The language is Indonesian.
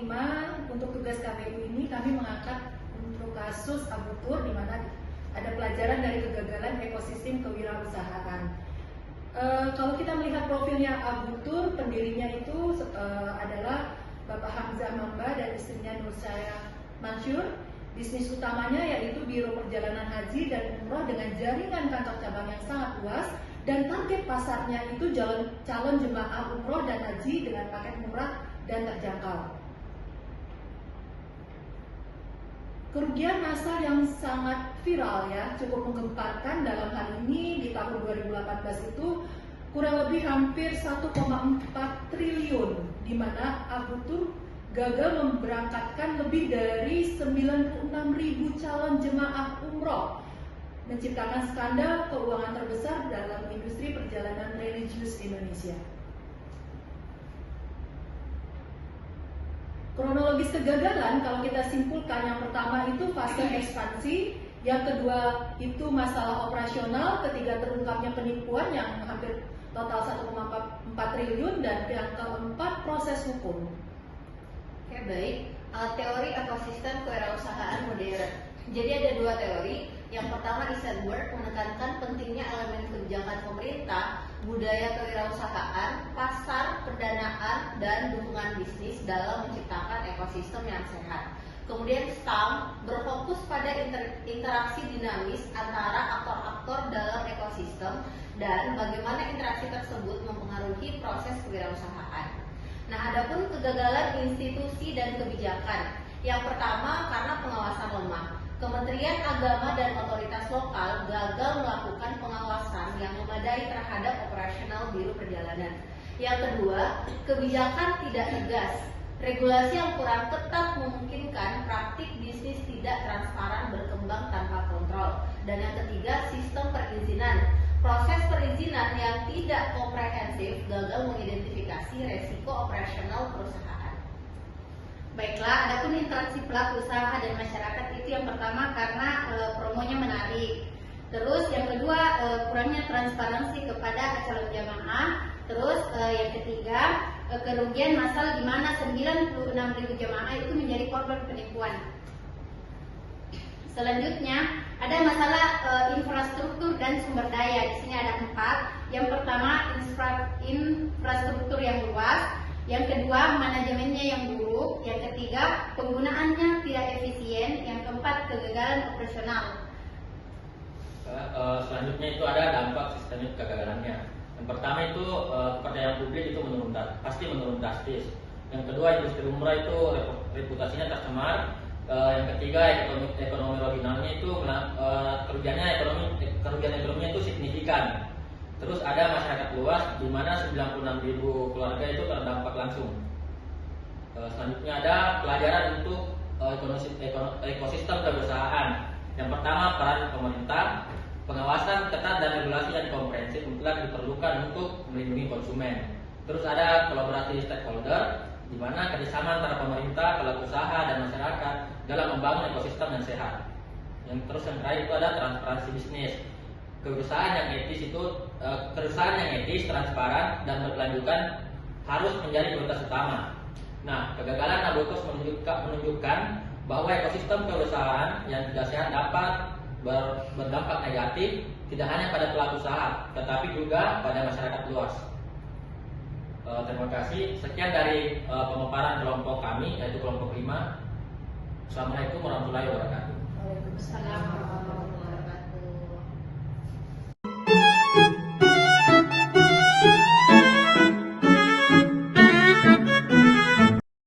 5 untuk tugas KBU ini kami mengangkat untuk kasus Abu Tur, di mana ada pelajaran dari kegagalan ekosistem kewirausahaan. Kalau kita melihat profilnya Abu Tur, pendirinya itu adalah Bapak Hamzah Mamba dan istrinya Nursaya Mansur. Bisnis utamanya yaitu Biro Perjalanan Haji dan Umroh dengan jaringan kantor cabang yang sangat luas, dan target pasarnya itu calon jemaah umroh dan haji dengan paket murah dan terjangkau. Kerugian massal yang sangat viral ya, cukup menggemparkan dalam hal ini di tahun 2018 itu kurang lebih hampir 1,4 triliun, di mana Abu Tur gagal memberangkatkan lebih dari 96.000 calon jemaah umroh, menciptakan skandal keuangan terbesar dalam industri perjalanan religius Indonesia. Kronologis kegagalan kalau kita simpulkan, yang pertama itu fase ekspansi, yang kedua itu masalah operasional, ketiga terungkapnya penipuan yang hampir total 1,4 triliun, dan yang keempat proses hukum. Oke, baik. Teori ekosistem kewirausahaan modern. Jadi ada dua teori. Yang pertama, Eisenberg menekankan pentingnya elemen kebijakan pemerintah, budaya kewirausahaan, pasar, pendanaan, dan dukungan bisnis dalam menciptakan ekosistem yang sehat. Kemudian Stamm berfokus pada interaksi dinamis antara aktor-aktor dalam ekosistem dan bagaimana interaksi tersebut mempengaruhi proses kewirausahaan. Nah, adapun kegagalan institusi dan kebijakan. Yang pertama, karena pengawasan lemah. Kementerian Agama dan otoritas lokal gagal melakukan pengawasan yang memadai terhadap operasional Biro Perjalanan. Yang kedua, kebijakan tidak tegas. Regulasi yang kurang ketat memungkinkan praktik bisnis tidak transparan berkembang tanpa kontrol. Dan yang ketiga, sistem perizinan. Proses perizinan yang tidak komprehensif gagal mengidentifikasi resiko operasional perusahaan. Baiklah, adapun interaksi pelaku usaha dan masyarakat itu yang pertama karena promonya menarik. Terus yang kedua kurangnya transparansi kepada calon jamaah. Terus yang ketiga kerugian massal di mana 96.000 jamaah itu menjadi korban penipuan. Selanjutnya ada masalah infrastruktur dan sumber daya. Di sini ada 4. Yang pertama infrastruktur yang luas. Yang kedua, manajemennya yang buruk. Yang ketiga, penggunaannya tidak efisien. Yang keempat, kegagalan operasional. Selanjutnya itu ada dampak sistemik kegagalannya. Yang pertama itu kepercayaan publik itu pasti menurun drastis. Yang kedua, industri umrah itu reputasinya tercemar. Yang ketiga, ekonomi regionalnya itu kerugian ekonominya itu signifikan. Terus ada masyarakat luas, di mana 96.000 keluarga itu terdampak langsung. Selanjutnya ada pelajaran untuk ekosistem kewirausahaan. Yang pertama, peran pemerintah, pengawasan ketat dan regulasi yang komprehensif mutlak diperlukan untuk melindungi konsumen. Terus ada kolaborasi stakeholder, di mana kerjasama antara pemerintah, pelaku usaha, dan masyarakat dalam membangun ekosistem yang sehat. Yang terakhir itu ada transparansi bisnis. Perusahaan yang etis, transparan, dan berkelanjutan harus menjadi prioritas utama. Nah, kegagalan Abu Tur menunjukkan bahwa ekosistem perusahaan yang tidak sehat dapat berdampak negatif tidak hanya pada pelaku usaha, tetapi juga pada masyarakat luas. Terima kasih. Sekian dari pemaparan kelompok kami, yaitu kelompok 5. Assalamualaikum warahmatullahi wabarakatuh. Waalaikumsalam.